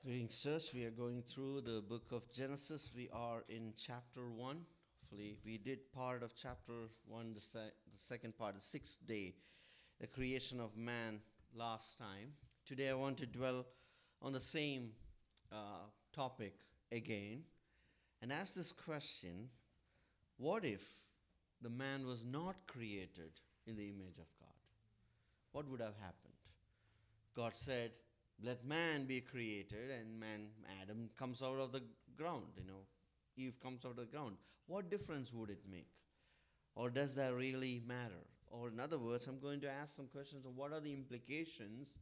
Greetings, church. We are going through the book of Genesis. We are in chapter 1. Hopefully, we did part of chapter 1, the second part, the sixth day, the creation of man last time. Today, I want to dwell on the same topic again and ask this question: what if the man was not created in the image of God? What would have happened? God said, let man be created, and Adam comes out of the ground. Eve comes out of the ground. What difference would it make? Or does that really matter? Or, in other words, I'm going to ask some questions of what are the implications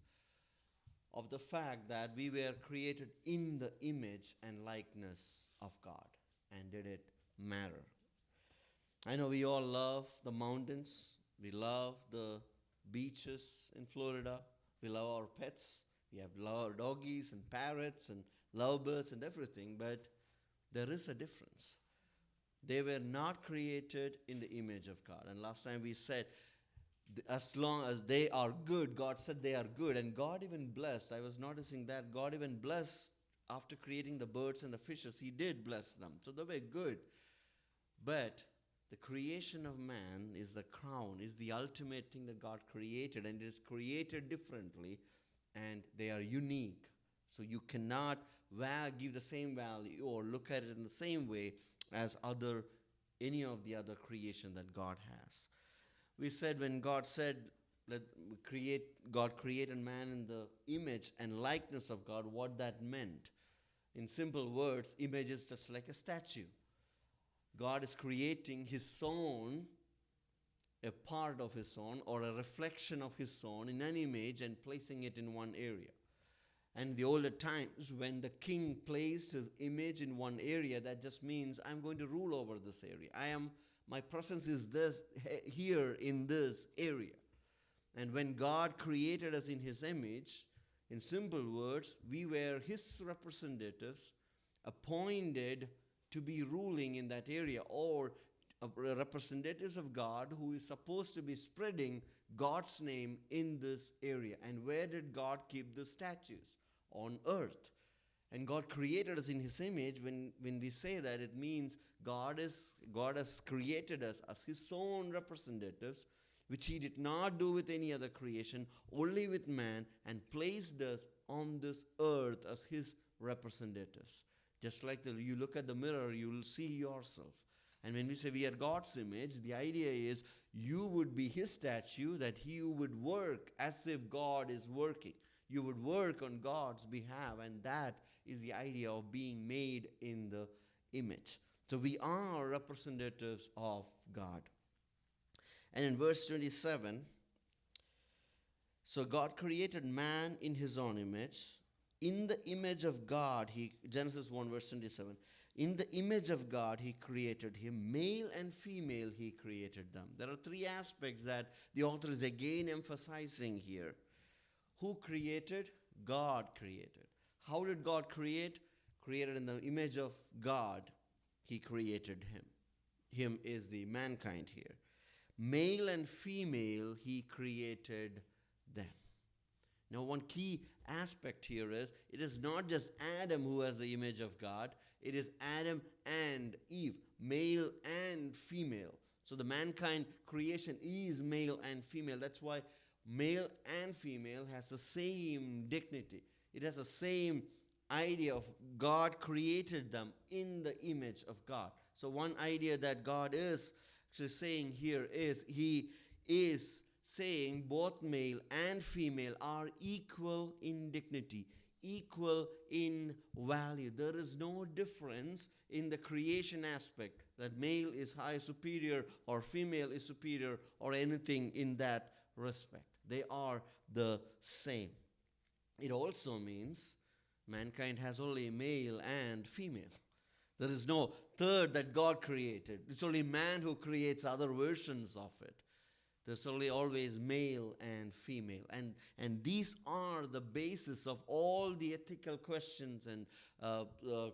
of the fact that we were created in the image and likeness of God? And did it matter? I know we all love the mountains, we love the beaches in Florida, we love our pets, we have love doggies and parrots and lovebirds and everything, but there is a difference. They were not created in the image of God. And last time we said, as long as they are good, God said they are good. And God even blessed, I was noticing that God even blessed after creating the birds and the fishes, He did bless them. So they were good. But the creation of man is the crown, is the ultimate thing that God created, and it is created differently, and they are unique. So you cannot give the same value or look at it in the same way as any of the other creation that God has. We said when God said, God created man in the image and likeness of God, what that meant. In simple words, image is just like a statue. God is creating His own, a part of His own, or a reflection of His own in an image and placing it in one area. And the older times, when the king placed his image in one area, that just means I'm going to rule over this area. My presence is here in this area. And when God created us in His image, in simple words, we were His representatives, appointed to be ruling in that area, or representatives of God who is supposed to be spreading God's name in this area. And where did God keep the statues? On earth. And God created us in His image. When we say that, it means God has created us as His own representatives, which He did not do with any other creation, only with man, and placed us on this earth as His representatives. Just like you look at the mirror, you will see yourself. And when we say we are God's image, the idea is you would be His statue, that He would work as if God is working. You would work on God's behalf, and that is the idea of being made in the image. So we are representatives of God. And in verse 27, so God created man in His own image. In the image of God, Genesis 1 verse 27, in the image of God He created him, male and female He created them. There are three aspects that the author is again emphasizing here. Who created? God created. How did God create? Created in the image of God, He created him. Him is the mankind here. Male and female He created them. Now, one key aspect here is it is not just Adam who has the image of God. It is Adam and Eve, male and female. So the mankind creation is male and female. That's why male and female has the same dignity. It has the same idea of God created them in the image of God. So one idea that God is actually saying here is He is saying both male and female are equal in dignity, equal in value. There is no difference in the creation aspect that male is high superior or female is superior or anything in that respect. They are the same. It also means mankind has only male and female. There is no third that God created. It's only man who creates other versions of it. There's only always male and female. And these are the basis of all the ethical questions and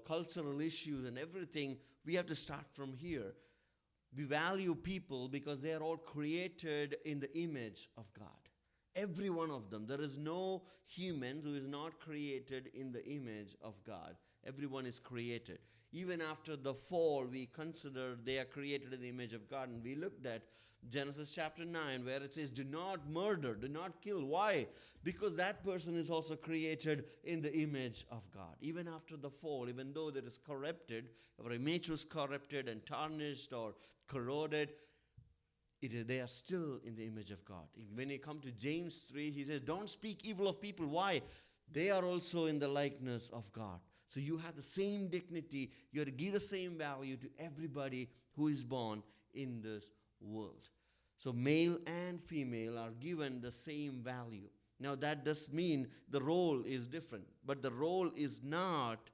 cultural issues and everything. We have to start from here. We value people because they are all created in the image of God. Every one of them. There is no human who is not created in the image of God. Everyone is created. Even after the fall, we consider they are created in the image of God. And we looked at Genesis chapter 9, where it says, do not murder, do not kill. Why? Because that person is also created in the image of God. Even after the fall, even though there is corrupted, our image was corrupted and tarnished or corroded, they are still in the image of God. When you come to James 3, he says, don't speak evil of people. Why? They are also in the likeness of God. So you have the same dignity. You have to give the same value to everybody who is born in this world. So male and female are given the same value. Now that does mean the role is different, but the role is not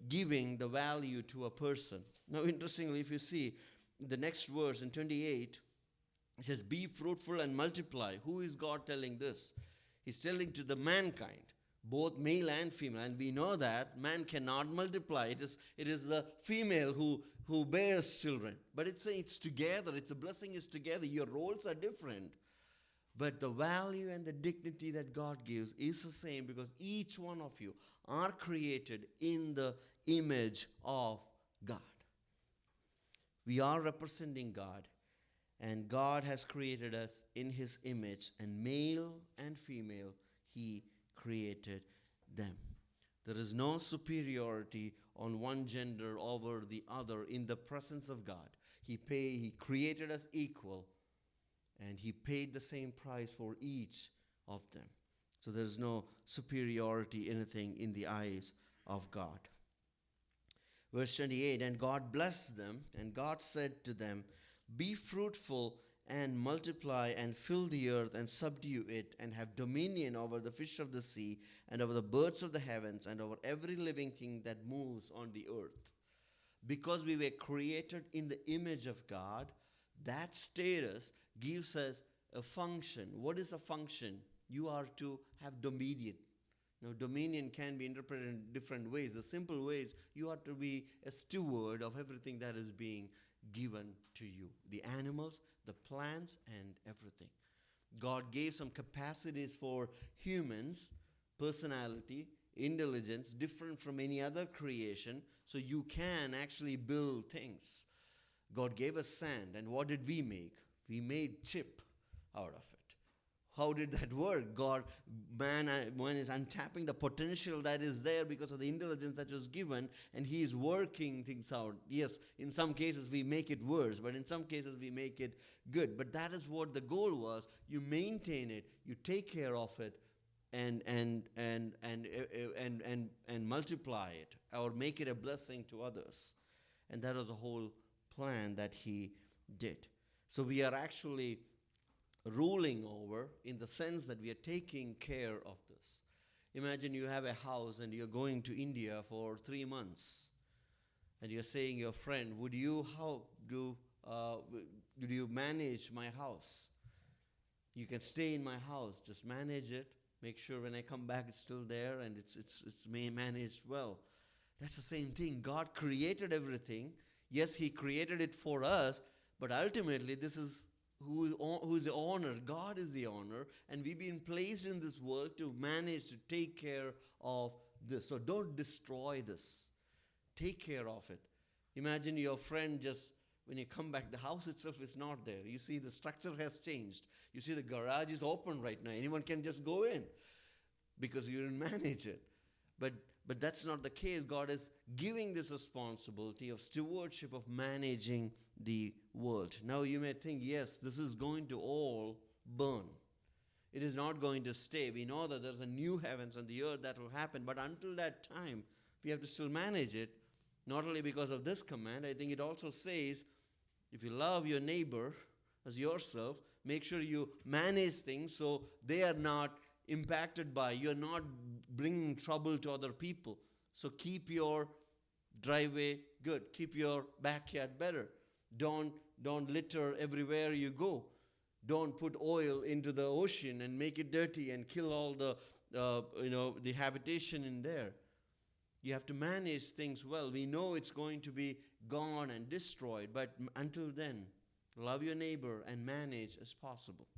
giving the value to a person. Now interestingly, if you see the next verse in 28, it says, be fruitful and multiply. Who is God telling this? He's telling to the mankind, both male and female. And we know that man cannot multiply. It is the female who bears children. But it's together. It's a blessing is together. Your roles are different. But the value and the dignity that God gives is the same, because each one of you are created in the image of God. We are representing God, and God has created us in His image, and male and female, He created them. There is no superiority on one gender over the other in the presence of God. He created us equal, and He paid the same price for each of them. So there is no superiority, anything in the eyes of God. Verse 28, and God blessed them, and God said to them, be fruitful and multiply and fill the earth and subdue it and have dominion over the fish of the sea and over the birds of the heavens and over every living thing that moves on the earth. Because we were created in the image of God, that status gives us a function. What is a function? You are to have dominion. Now, dominion can be interpreted in different ways. The simple way is you are to be a steward of everything that is being given to you. The animals, the plants, and everything. God gave some capacities for humans, personality, intelligence, different from any other creation, so you can actually build things. God gave us sand, and what did we make? We made chip out of it. How did that work? Man is untapping the potential that is there because of the intelligence that was given, and He is working things out. Yes, in some cases we make it worse, but in some cases we make it good. But that is what the goal was. You maintain it, you take care of it, and multiply it, or make it a blessing to others. And that was a whole plan that He did. So we are actually ruling over, in the sense that we are taking care of this. Imagine you have a house and you're going to India for 3 months, and you're saying your friend, would you manage my house? You can stay in my house, just manage it, make sure when I come back it's still there and it's managed well. That's the same thing. God created everything. Yes, He created it for us, but ultimately this is who is the owner. God is the owner, and we've been placed in this world to manage, to take care of this. So don't destroy this. Take care of it. Imagine your friend, just when you come back, the house itself is not there. You see the structure has changed. You see the garage is open right now. Anyone can just go in because you didn't manage it. But that's not the case. God is giving this responsibility of stewardship, of managing the world. Now you may think, yes, this is going to all burn. It is not going to stay. We know that there's a new heavens and the earth that will happen. But until that time, we have to still manage it. Not only because of this command, I think it also says, if you love your neighbor as yourself, make sure you manage things so they are not impacted by, you're not bringing trouble to other people. So keep your driveway good. Keep your backyard better. Don't litter everywhere you go. Don't put oil into the ocean and make it dirty and kill all the habitation in there. You have to manage things well. We know it's going to be gone and destroyed, but until then, love your neighbor and manage as possible.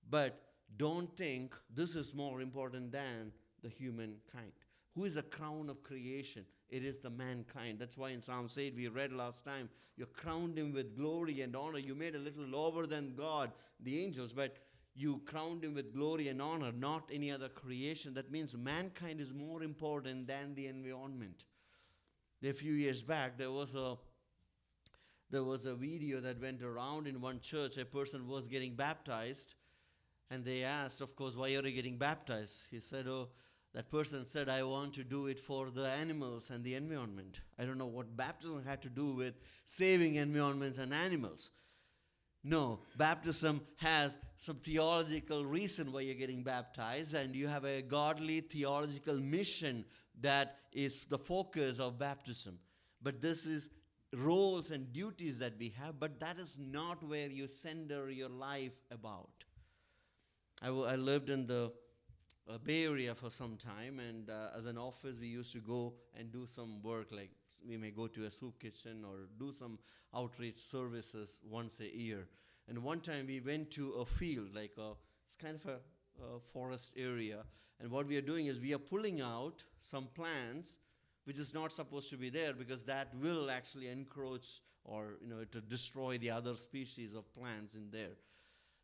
But don't think this is more important than the humankind. Who is the crown of creation? It is the mankind. That's why in Psalms 8 we read last time, you crowned him with glory and honor. You made a little lower than God, the angels, but you crowned him with glory and honor, not any other creation. That means mankind is more important than the environment. A few years back, there was a video that went around in one church. A person was getting baptized, and they asked, of course, why are you getting baptized? He said, oh, that person said, I want to do it for the animals and the environment. I don't know what baptism had to do with saving environments and animals. No, baptism has some theological reason why you're getting baptized, and you have a godly theological mission that is the focus of baptism. But this is roles and duties that we have, but that is not where you center your life about. I lived in the Bay Area for some time, and as an office, we used to go and do some work, like we may go to a soup kitchen or do some outreach services once a year. And one time we went to a field, it's kind of a forest area, and what we are doing is we are pulling out some plants which is not supposed to be there, because that will actually encroach or to destroy the other species of plants in there.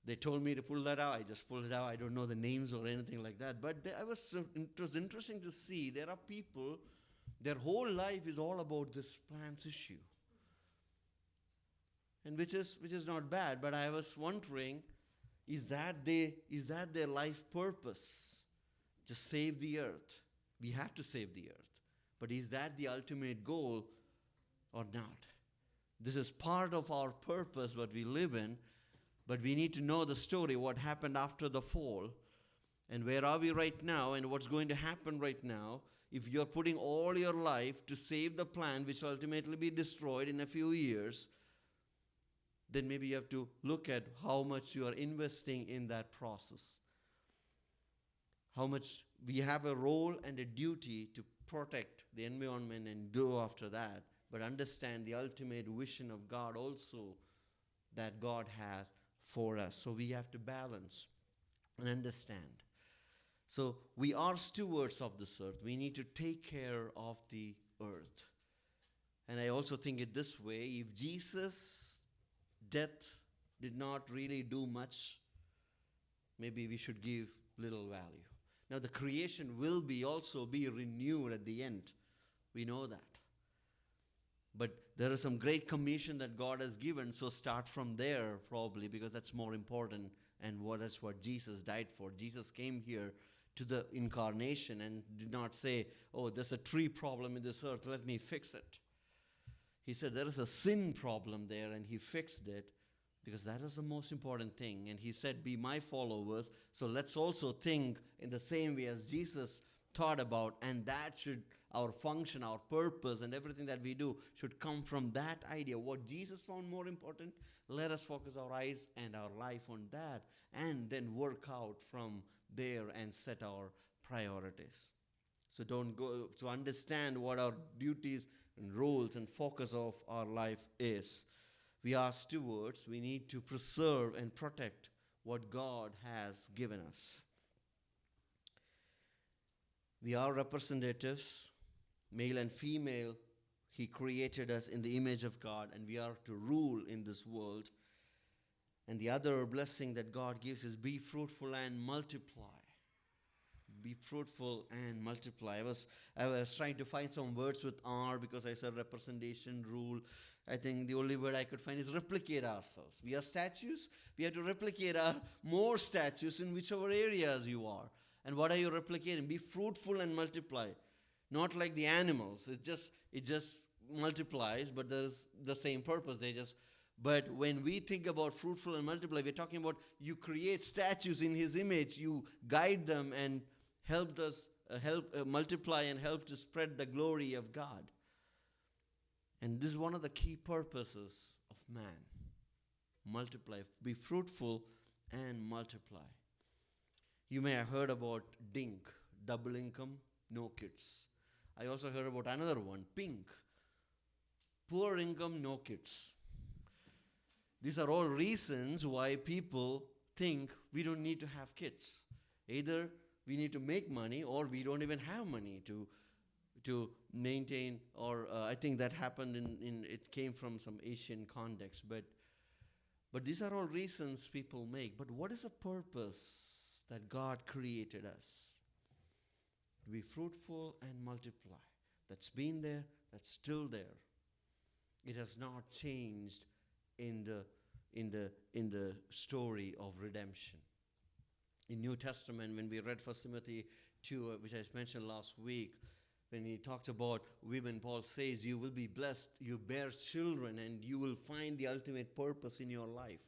They told me to pull that out. I just pulled it out. I don't know the names or anything like that. But it was interesting to see there are people, their whole life is all about this plants issue. And which is not bad. But I was wondering, is that their life purpose? Just save the earth. We have to save the earth. But is that the ultimate goal or not? This is part of our purpose, what we live in. But we need to know the story, what happened after the fall, and where are we right now, and what's going to happen right now. If you're putting all your life to save the plant, which will ultimately be destroyed in a few years, then maybe you have to look at how much you are investing in that process. How much we have a role and a duty to protect the environment and go after that, but understand the ultimate vision of God also that God has for us. So we have to balance and understand. So we are stewards of this earth. We need to take care of the earth. And I also think it this way, if Jesus' death did not really do much, maybe we should give little value. Now the creation will also be renewed at the end. We know that. But there is some great commission that God has given, so start from there probably, because that's more important, and that's what Jesus died for. Jesus came here to the incarnation and did not say, oh, there's a tree problem in this earth, let me fix it. He said there is a sin problem there, and he fixed it, because that is the most important thing. And he said, be my followers, so let's also think in the same way as Jesus thought about, and that should, our function, our purpose, and everything that we do should come from that idea. What Jesus found more important, let us focus our eyes and our life on that, and then work out from there and set our priorities. So don't go to understand what our duties and roles and focus of our life is. We are stewards. We need to preserve and protect what God has given us. We are representatives, male and female. He created us in the image of God, and we are to rule in this world. And the other blessing that God gives is be fruitful and multiply. Be fruitful and multiply. I was trying to find some words with R, because I said representation, rule. I think the only word I could find is replicate ourselves. We are statues. We have to replicate more statues in whichever areas you are. And what are you replicating? Be fruitful and multiply. Not like the animals. It just multiplies, but there's the same purpose. But when we think about fruitful and multiply, we're talking about you create statues in His image. You guide them and help multiply and help to spread the glory of God. And this is one of the key purposes of man. Multiply. Be fruitful and multiply. You may have heard about DINK, double income, no kids. I also heard about another one, PINK, poor income, no kids. These are all reasons why people think we don't need to have kids. Either we need to make money or we don't even have money to maintain, or I think that happened in it came from some Asian context, but these are all reasons people make. But what is the purpose that God created us? To be fruitful and multiply. That's been there, that's still there. It has not changed in the story of redemption. In New Testament, when we read 1 Timothy 2, which I mentioned last week, when he talked about women, Paul says, you will be blessed, you bear children, and you will find the ultimate purpose in your life.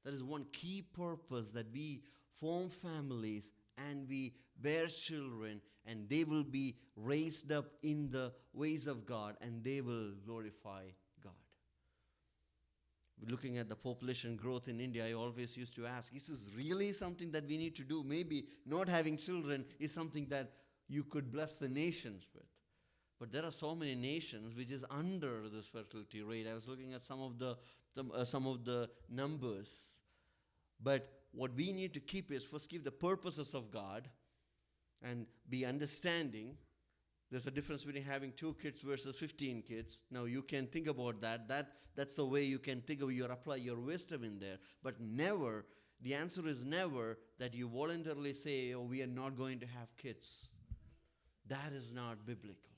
That is one key purpose, that we form families and we bear children, and they will be raised up in the ways of God, and they will glorify God. Looking at the population growth in India, I always used to ask, is this really something that we need to do? Maybe not having children is something that you could bless the nations with. But there are so many nations which is under this fertility rate. I was looking at some of the numbers. But what we need to keep is, first, keep the purposes of God and be understanding. There's a difference between having 2 kids versus 15 kids. Now you can think about that. That's the way you can think of, you apply your wisdom in there. But never, the answer is never that you voluntarily say, oh, we are not going to have kids. That is not biblical.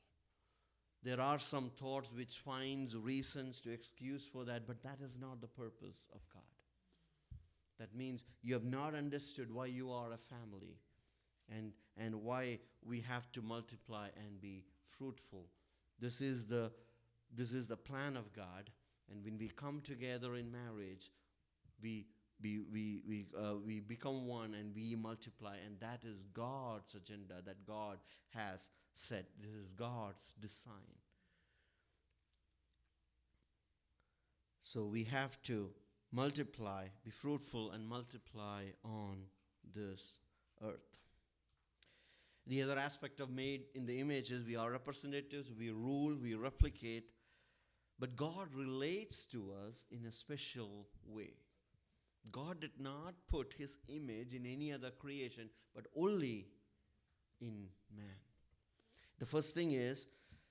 There are some thoughts which finds reasons to excuse for that, but that is not the purpose of God. That means you have not understood why you are a family and why we have to multiply and be fruitful. This is the plan of God, and when we come together in marriage, we become one and we multiply, and that is God's agenda that God has set. This is God's design. So we have to multiply, be fruitful and multiply on this earth. The other aspect of made in the image is we are representatives, we rule, we replicate, but God relates to us in a special way. God did not put his image in any other creation, but only in man. The first thing is,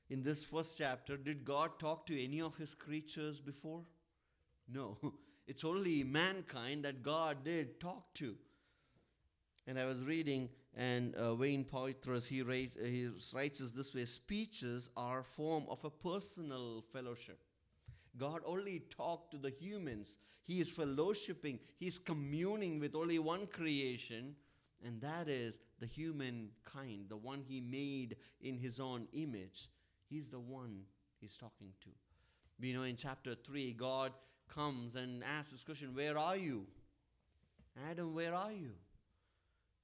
in this first chapter, did God talk to any of his creatures before? No. It's only mankind that God did talk to. And I was reading, and Wayne Poitras, he writes us this way: speeches are a form of a personal fellowship. God only talked to the humans. He is fellowshipping. He is communing with only one creation, and that is the humankind, the one he made in his own image. He's the one he's talking to. We know in chapter 3, God comes and asks this question, where are you? Adam, where are you?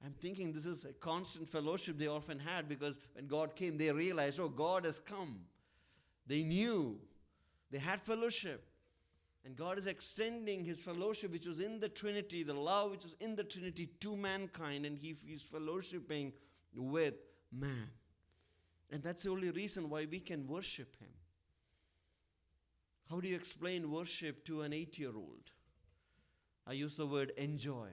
I'm thinking this is a constant fellowship they often had, because when God came, they realized, oh, God has come. They knew. They had fellowship. And God is extending his fellowship, which was in the Trinity, the love which was in the Trinity, to mankind, and he's fellowshipping with man. And that's the only reason why we can worship him. How do you explain worship to an 8-year-old? I use the word enjoy.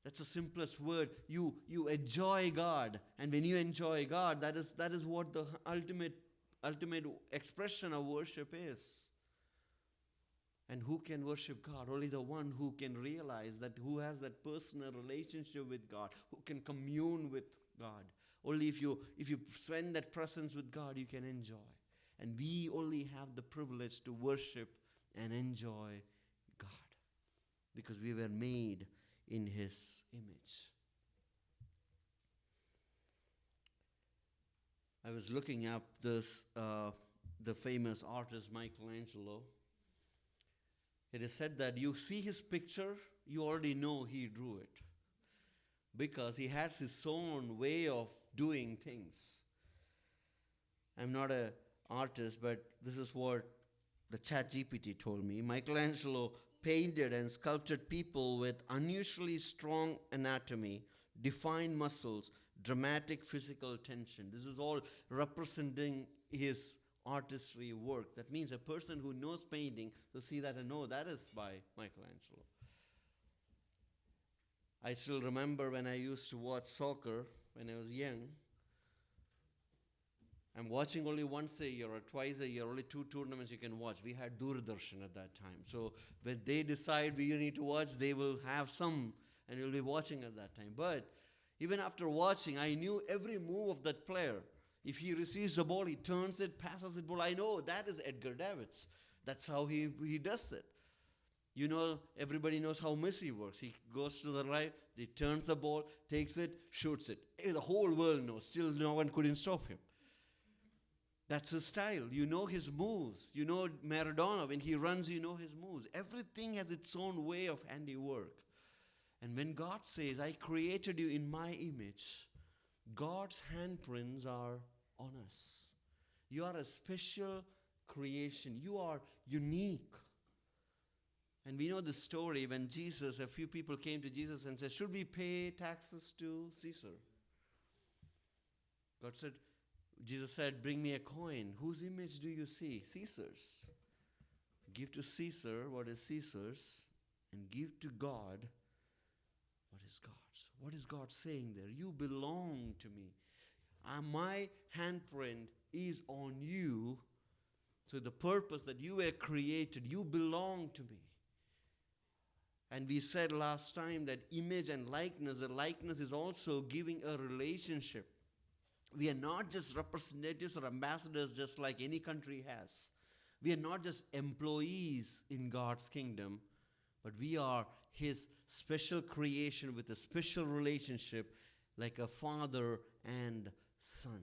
That's the simplest word. You enjoy God. And when you enjoy God, that is what the ultimate expression of worship is. And who can worship God? Only the one who can realize that, who has that personal relationship with God, who can commune with God. Only if you spend that presence with God, you can enjoy. And we only have the privilege to worship and enjoy God, because we were made in his image. I was looking up this, the famous artist Michelangelo. It is said that you see his picture, you already know he drew it, because he has his own way of doing things. I'm not an artist, but this is what the ChatGPT told me. Michelangelo painted and sculpted people with unusually strong anatomy, defined muscles, dramatic physical tension. This is all representing his artistry work. That means a person who knows painting will see that and know that is by Michelangelo. I still remember when I used to watch soccer when I was young. I'm watching only once a year or twice a year, only 2 tournaments you can watch. We had Doordarshan at that time. So when they decide we need to watch, they will have some and you'll be watching at that time. But even after watching, I knew every move of that player. If he receives the ball, he turns it, passes it ball. I know that is Edgar Davids. That's how he does it. You know, everybody knows how Messi works. He goes to the right, he turns the ball, takes it, shoots it. The whole world knows. Still, no one couldn't stop him. That's his style. You know his moves. You know Maradona, when he runs, you know his moves. Everything has its own way of handiwork. And when God says, I created you in my image, God's handprints are on us. You are a special creation. You are unique. And we know the story when Jesus, a few people came to Jesus and said, should we pay taxes to Caesar? Jesus said, bring me a coin. Whose image do you see? Caesar's. Give to Caesar what is Caesar's, and give to God what is God's. What is God saying there? You belong to me. My handprint is on you. So the purpose that you were created, you belong to me. And we said last time that image and likeness, the likeness is also giving a relationship. We are not just representatives or ambassadors just like any country has. We are not just employees in God's kingdom, but we are His special creation with a special relationship like a father and son.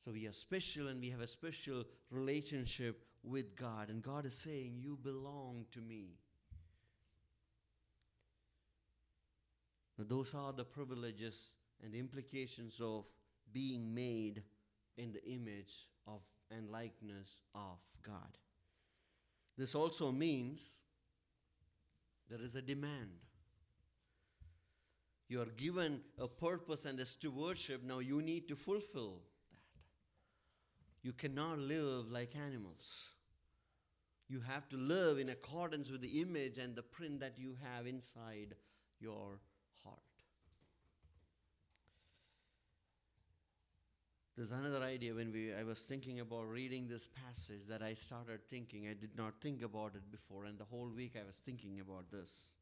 So we are special and we have a special relationship with God. And God is saying, you belong to me. Now, those are the privileges and the implications of being made in the image of and likeness of God. This also means there is a demand. You are given a purpose and a stewardship. Now you need to fulfill that. You cannot live like animals. You have to live in accordance with the image and the print that you have inside your heart. There's another idea when I was thinking about reading this passage that I started thinking. I did not think about it before, and the whole week I was thinking about this.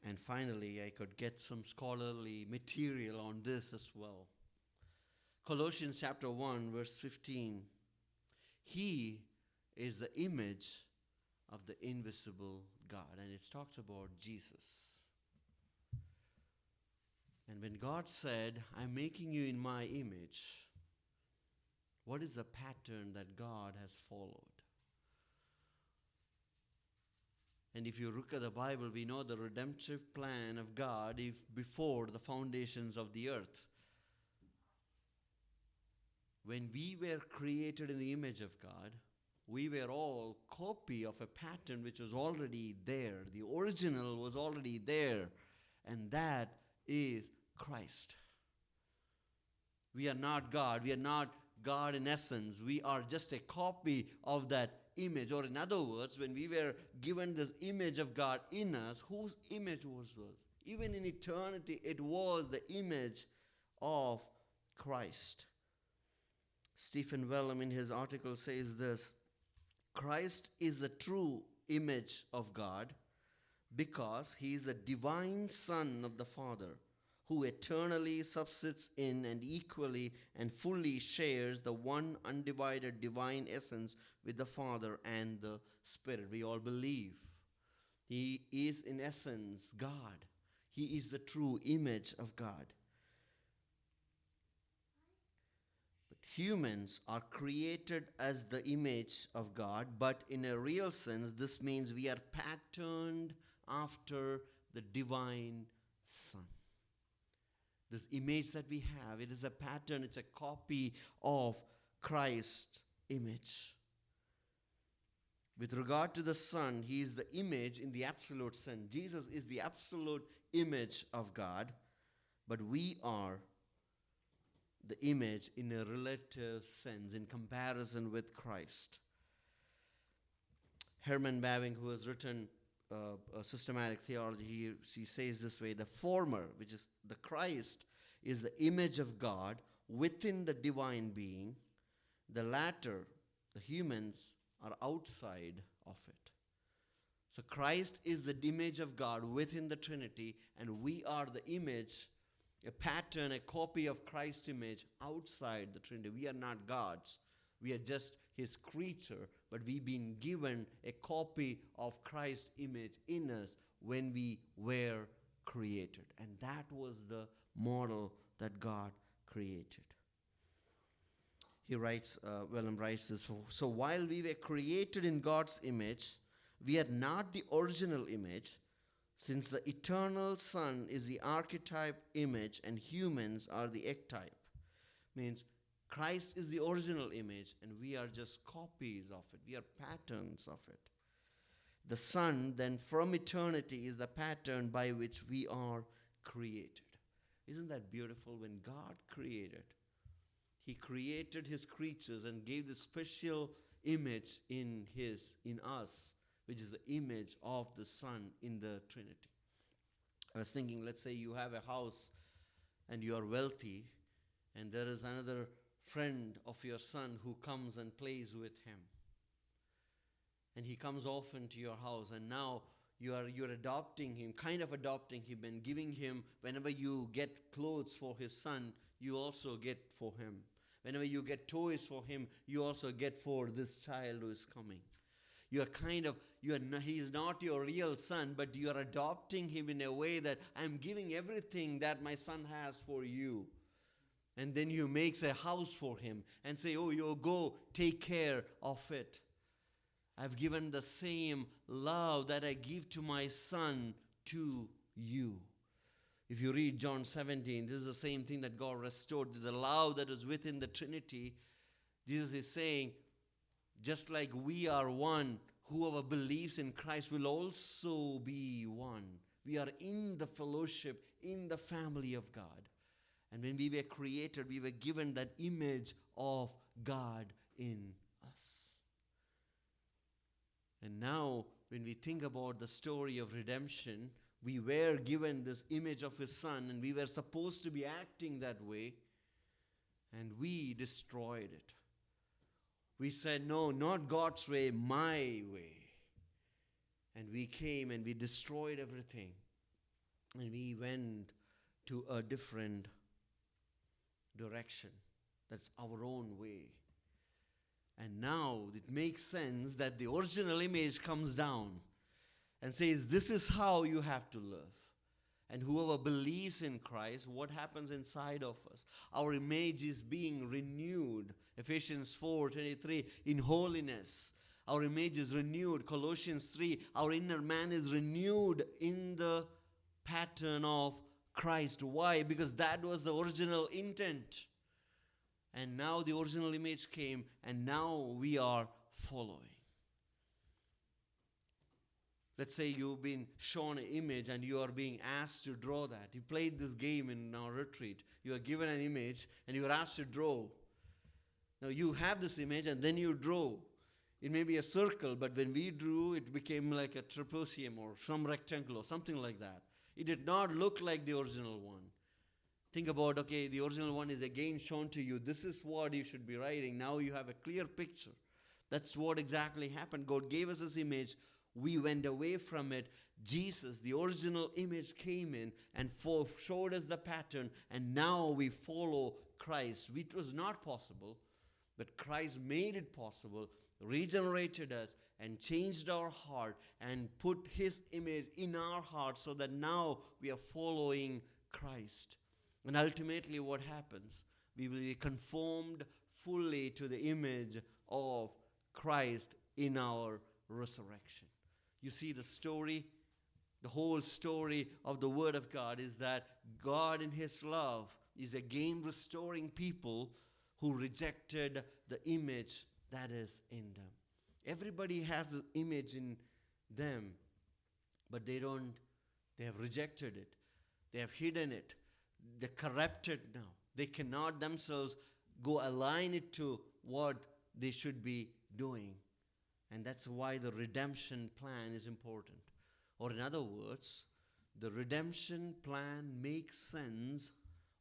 And finally, I could get some scholarly material on this as well. Colossians chapter 1, verse 15. He is the image of the invisible God. And it talks about Jesus. And when God said, I'm making you in my image, what is the pattern that God has followed? And if you look at the Bible, we know the redemptive plan of God before the foundations of the earth. When we were created in the image of God, we were all copy of a pattern which was already there. The original was already there. And that is Christ. We are not God. We are not God in essence. We are just a copy of that image. Or in other words, when we were given this image of God in us, whose image was this? Even in eternity, it was the image of Christ. Stephen Wellum in his article says this: Christ is the true image of God because he is the divine Son of the Father, who eternally subsists in and equally and fully shares the one undivided divine essence with the Father and the Spirit. We all believe he is in essence God. He is the true image of God. But humans are created as the image of God, but in a real sense, this means we are patterned after the divine Son. This image that we have, it is a pattern, it's a copy of Christ's image. With regard to the Son, he is the image in the absolute sense. Jesus is the absolute image of God, but we are the image in a relative sense, in comparison with Christ. Herman Bavinck, who has written systematic theology, he says this way: the former, which is the Christ, is the image of God within the divine being. The latter, the humans, are outside of it. So Christ is the image of God within the Trinity, and we are the image, a pattern, a copy of Christ's image outside the Trinity. We are not gods. We are just his creature, but we've been given a copy of Christ's image in us when we were created. And that was the model that God created. He writes, William writes this: so while we were created in God's image, we are not the original image, since the eternal Son is the archetype image and humans are the ectype. Means Christ is the original image and we are just copies of it. We are patterns of it. The Son then from eternity is the pattern by which we are created. Isn't that beautiful? When God created, he created his creatures and gave the special image in us, which is the image of the Son in the Trinity. I was thinking, let's say you have a house and you are wealthy, and there is another friend of your son who comes and plays with him. And he comes often to your house, and now you're adopting him, kind of adopting him, and giving him, whenever you get clothes for his son, you also get for him. Whenever you get toys for him, you also get for this child who is coming. He is not your real son, but you are adopting him in a way that I'm giving everything that my son has for you. And then you make a house for him and say, oh, you go take care of it. I've given the same love that I give to my son to you. If you read John 17, this is the same thing that God restored, the love that is within the Trinity. Jesus is saying, just like we are one, whoever believes in Christ will also be one. We are in the fellowship, in the family of God. And when we were created, we were given that image of God in us. And now, when we think about the story of redemption, we were given this image of his son, and we were supposed to be acting that way, and we destroyed it. We said, no, not God's way, my way. And we came and we destroyed everything. And we went to a different direction. That's our own way. And now it makes sense that the original image comes down and says, this is how you have to live. And whoever believes in Christ, what happens inside of us? Our image is being renewed. Ephesians 4:23, in holiness. Our image is renewed. Colossians 3, our inner man is renewed in the pattern of Christ. Why? Because that was the original intent. And now the original image came, and now we are following. Let's say you've been shown an image and you are being asked to draw that. You played this game in our retreat. You are given an image and you are asked to draw. Now you have this image and then you draw. It may be a circle, but when we drew, it became like a trapezium or some rectangle or something like that. It did not look like the original one. Think about, okay, the original one is again shown to you. This is what you should be writing. Now you have a clear picture. That's what exactly happened. God gave us this image. We went away from it. Jesus, the original image, came in and showed us the pattern, and now we follow Christ. It was not possible, but Christ made it possible, regenerated us, and changed our heart, and put his image in our heart so that now we are following Christ. And ultimately what happens? We will be conformed fully to the image of Christ in our resurrection. You see, the story, the whole story of the Word of God is that God in his love is again restoring people who rejected the image that is in them. Everybody has an image in them, but they have rejected it. They have hidden it. They're corrupted now. They cannot themselves go align it to what they should be doing. And that's why the redemption plan is important. Or in other words, the redemption plan makes sense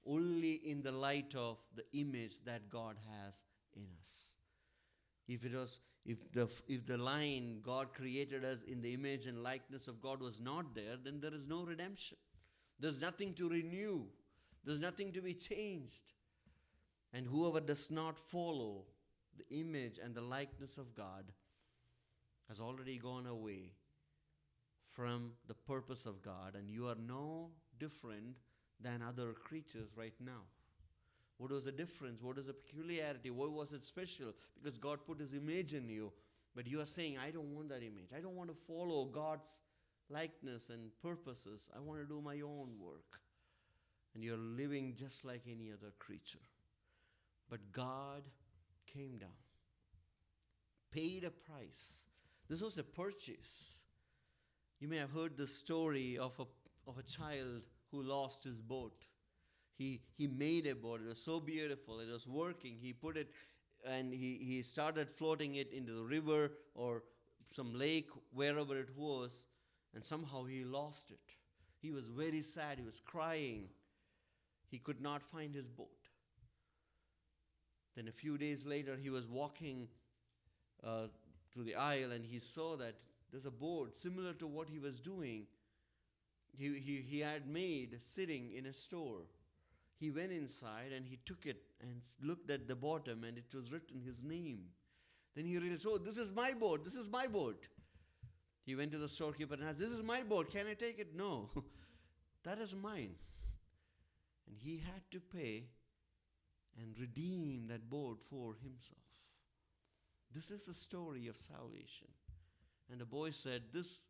only in the light of the image that God has in us. If it was if the line God created us in the image and likeness of God was not there, then there is no redemption. There's nothing to renew. There's nothing to be changed. And whoever does not follow the image and the likeness of God has already gone away from the purpose of God, and you are no different than other creatures right now. What was the difference? What is the peculiarity? Why was it special? Because God put His image in you. But you are saying, I don't want that image. I don't want to follow God's likeness and purposes. I want to do my own work. And you're living just like any other creature. But God came down, paid a price. This was a purchase. You may have heard the story of a child who lost his boat. He made a boat. It was so beautiful. It was working. He put it and he started floating it into the river or some lake, wherever it was, and somehow he lost it. He was very sad. He was crying. He could not find his boat. Then a few days later, he was walking through the aisle and he saw that there's a board similar to what he was doing. He had made sitting in a store. He went inside and he took it and looked at the bottom and it was written his name. Then he realized, oh, this is my boat. This is my boat. He went to the storekeeper and asked, this is my boat. Can I take it? No, that is mine. And he had to pay and redeem that boat for himself. This is the story of salvation. And the boy said, this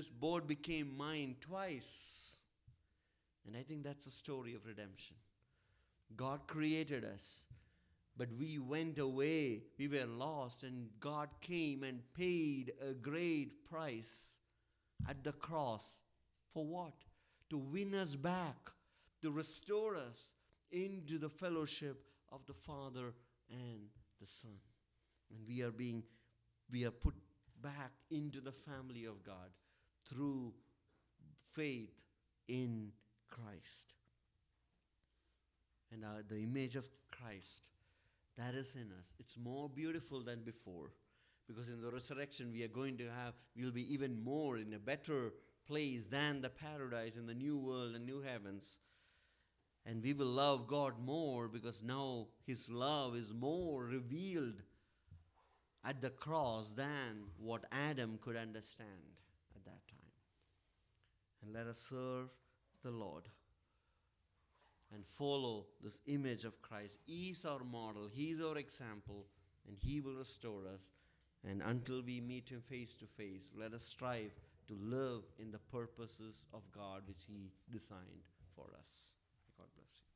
boat became mine twice. And I think that's the story of redemption. God created us, but we went away. We were lost, and God came and paid a great price at the cross. For what? To win us back, to restore us into the fellowship of the Father and the Son. And we are put back into the family of God through faith in Christ. And the image of Christ that is in us, it's more beautiful than before, because in the resurrection we'll be even more in a better place than the paradise in the new world and new heavens. And we will love God more because now His love is more revealed at the cross than what Adam could understand at that time. And let us serve the Lord and follow this image of Christ. He is our model. He is our example. And He will restore us. And until we meet Him face to face, let us strive to live in the purposes of God which He designed for us. God bless you.